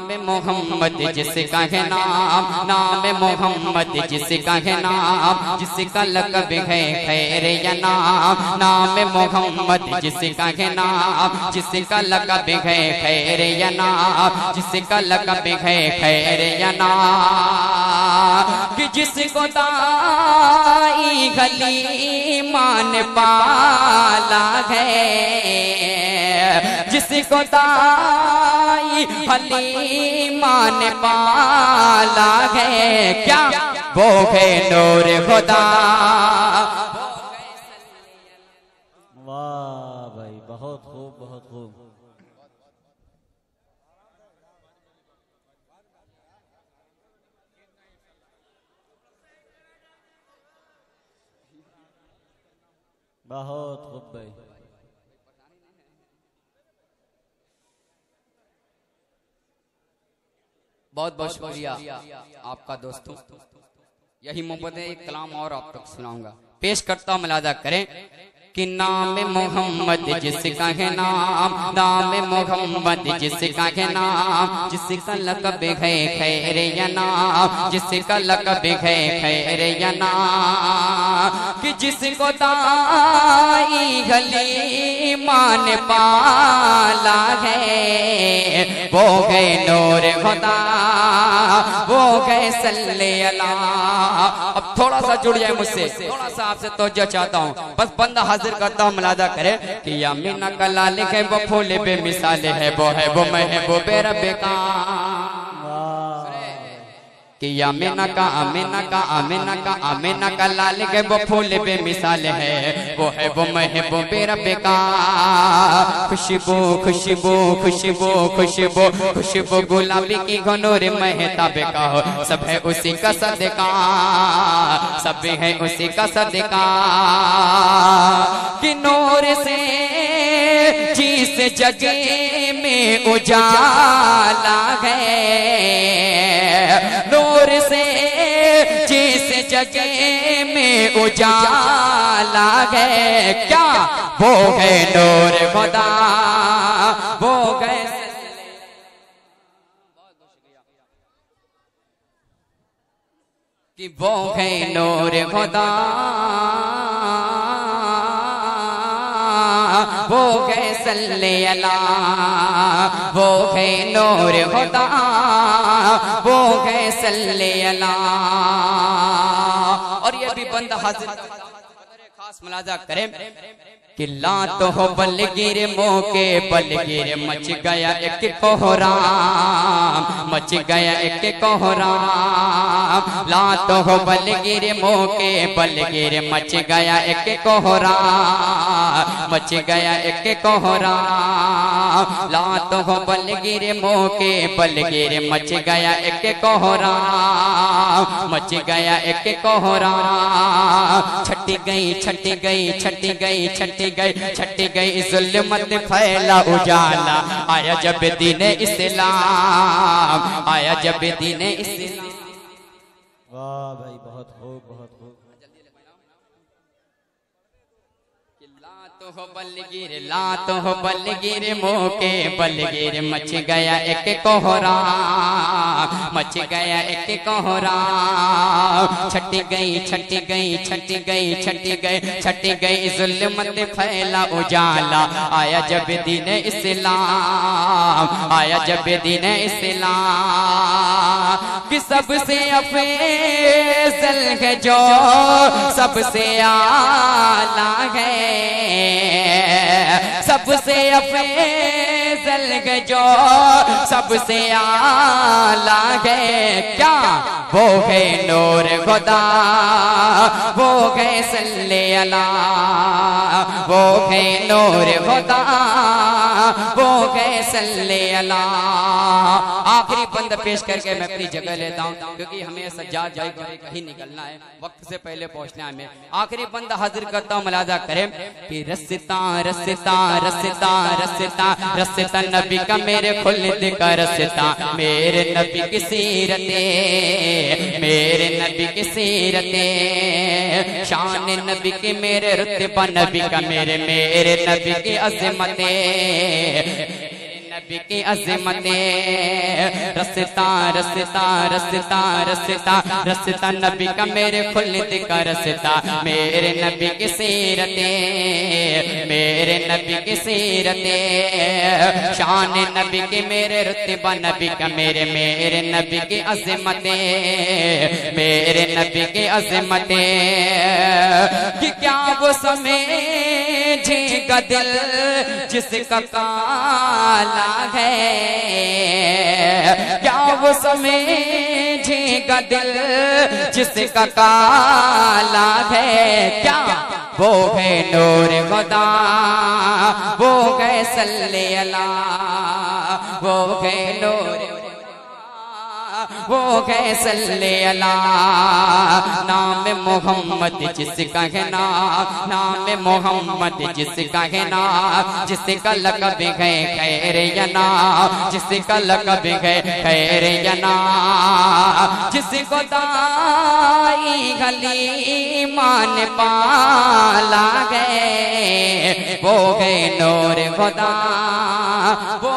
नाम मोहम्मद जिसका है नाम, नाम मोहम्मद जिसका है नाम, जिसका लक़ब है खैर या नाम, नाम मोहम्मद जिसका है नाम, जिसका लक़ब है खैर या नाम, जिसका लक़ब है खैर या नाम, कि जिसको दाई गली मान पाला है, जिसको दाई हलीमान पाला है, क्या वो है नूर खुदा। वाह भाई, बहुत खूब, बहुत खूब। बहुत खूब भाई। बहुत बहुत शुक्रिया आपका दोस्तों। यही मोहब्बत है, एक कलाम और आप तक सुनाऊंगा, पेश करता हूं, मुलाजा करें कि नाम मोहम्मद जिसका है नाम, नाम मोहम्मद जिसका है नाम, जिसका लक़ब है खैर या नाम, जिसका लक़ब है खैर या नाम, कि जिसको दाई गली मान पाला है, वो है नूर खुदा, वो है सल्ले अला। अब थोड़ा सा जुड़ जाए मुझसे, थोड़ा सा आपसे तवज्जो चाहता हूँ, बस बंदा हाजिर करता हूँ, मुलाजा करे कि यामीना का लाल है वो फूल बेमिसाल है, वो है वो महबूब रब का, कि आमिना का आमिना का आमिना का आमिना का लाल के वो फूल बेमिसाल है, वो है वो महबूब रब का। खुशबू खुशबू खुशबू खुशबू खुशबू गुलाबी की घनोर महताब का हो, सब है उसी का सदका, सब है उसी का सदका, कि नूर से जिस जगह में उजाला है, नूर से जिस जगह में उजाला है, क्या वो है नूर खुदा, वो है कि वो है नूर खुदा, वो है सल्ले अला, वो है नूर खुदा, वो है सल्ले अला। और ये भी बंदा हाजिर खास मुलाजा करें कि लात हो बलगिर मौके बलगिर मच गया एक कोहराम, मच गया एक कोहराम, लात हो बलगिर मौके बलगिर मच गया एक कोहराम, मच गया एक कोहराम, लात हो बलगिर मौके बलगिर मच गया एक कोहराम, मच गया एक कोहराम, छटी गई छटी गई छटी गई छटी गई छटी गई जुल्मत फैला उजाला, आया जब दीने इस्लाम, आया जब दीने इस्लाम। वाह भाई, बहुत खूब, बहुत खूब। हो बलगिर लात हो बलगिर मौके बलगिर मच गया एक कोहराम, मच गया एक कोहराम, छटी गई छटी गई छटी गई छटी गई छटी गई जुल्मत फैला उजाला, आया जब दीन इस्लाम, आया जब दीन इस्लाम, कि सबसे अफजल है जो सबसे आला है, सबसे अफजल है जो सबसे आला है, क्या वो है नूर खुदा, वो है सल्ले अला, वो है नूर खुदा, वो है सल्ले अला। आखिरी बंद पेश करके मैं अपनी जगह लेता हूँ, क्योंकि हमें सज्जाद भाई कहीं निकलना है, वक्त से पहले पहुंचना है हमें। आखिरी बंद हाजिर करता हूँ, मुलाजा करें कि रस्ता रस्ता रस्ता रस्ता रस्ता नबी का मेरे खुल्द का रस्ता, मेरे नबी की सीरते, मेरे नबी की सीरते, शान नबी की मेरे रुतबा नबी का मेरे, मेरे नबी की अज़मते, नबी की अज़मतें रसता रसता रसता रसता रसता नबी का मेरे खुल्द का रसता मेरे नबी की सीरतें मेरे नबी की सीरतें शान नबी के मेरे रुतबा नबी का मेरे मेरे नबी की अज़मतें मेरे नबी की अज़मतें कि क्या वो समझेगा दिल जिसका काला है क्या वो समझेगा दिल जिसका काला है क्या वो है नूर खुदा वो है सल्ले अला वो है नूर वो है सल्ले अला नाम मोहम्मद जिसका है नाम नाम मोहम्मद जिसका है नाम जिसका लक़ब है खैर या नाम जिसका लक़ब है खैर या नाम जिसको दाई हलीमा ने पाला है वो है नूर खुदा वो